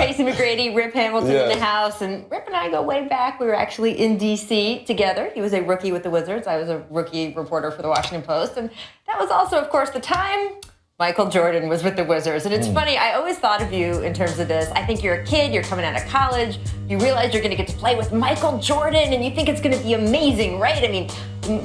Tracy McGrady, Rip Hamilton in the house. And Rip and I go way back. We were actually in D.C. together. He was a rookie with the Wizards. I was a rookie reporter for the Washington Post. And that was also, of course, the time Michael Jordan was with the Wizards. And it's funny, I always thought of you in terms of this. I think you're a kid, you're coming out of college, you realize you're going to get to play with Michael Jordan, and you think it's going to be amazing, right? I mean,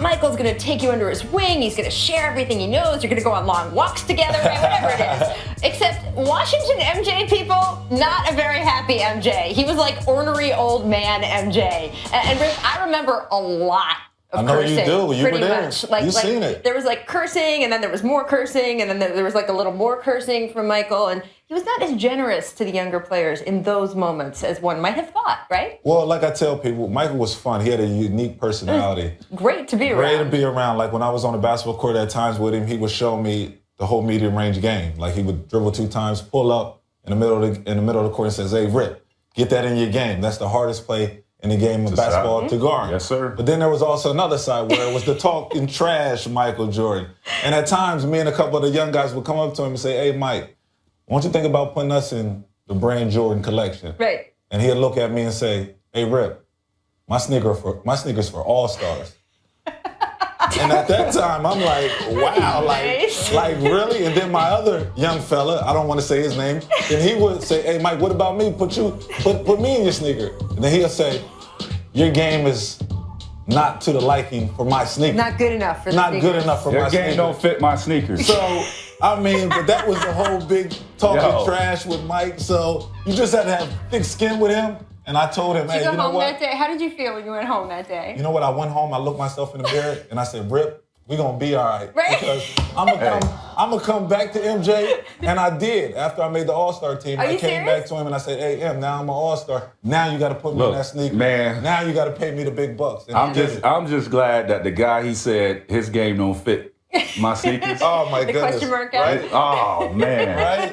Michael's going to take you under his wing, he's going to share everything he knows, you're going to go on long walks together, right? Whatever it is. Except Washington MJ, people, not a very happy MJ. He was like ornery old man MJ. And Rick, I remember a lot of cursing, you do. You pretty were there. much. You've seen it. There was like cursing, and then there was more cursing, and then there was like a little more cursing from Michael, and he was not as generous to the younger players in those moments as one might have thought, right? Well, like I tell people, Michael was fun. He had a unique personality. Great to be around. Great to be around. Like when I was on the basketball court at times with him, he would show me the whole medium range game. Like he would dribble 2 times, pull up in the middle of the court and says, "Hey, Rip, get that in your game. That's the hardest play in the game of basketball to guard." Yes, sir. But then there was also another side where it was the talking trash Michael Jordan. And at times, me and a couple of the young guys would come up to him and say, "Hey, Mike, why don't you think about putting us in the brand Jordan collection?" Right. And he'd look at me and say, "Hey, Rip, my sneakers for all-stars." And at that time, I'm like, wow, like really? And then my other young fella, I don't want to say his name, then he would say, "Hey, Mike, what about me? Put me in your sneaker." And then he'll say, "Your game is not to the liking for my sneaker. Not good enough for the Not sneakers. good enough for my Your game sneaker." don't fit my sneakers. So, I mean, but that was the whole big talking trash with Mike. So you just had to have thick skin with him. And I told him, "Hey, Did you you go know home what? that day? How did you feel when you went home that day? You know what? I went home, I looked myself in the mirror, and I said, Rip, we're going to be all right." Right. Because I'm going to come back to MJ. And I did. After I made the All-Star team, Are I you came serious? back to him and I said, "Hey, M, now I'm an All-Star. Now you got to put me in that sneaker. Man. Now you got to pay me the big bucks." And I'm just glad that the guy he said his game don't fit my sneakers. Oh, my The goodness. question mark guy? Right? Oh man. Right?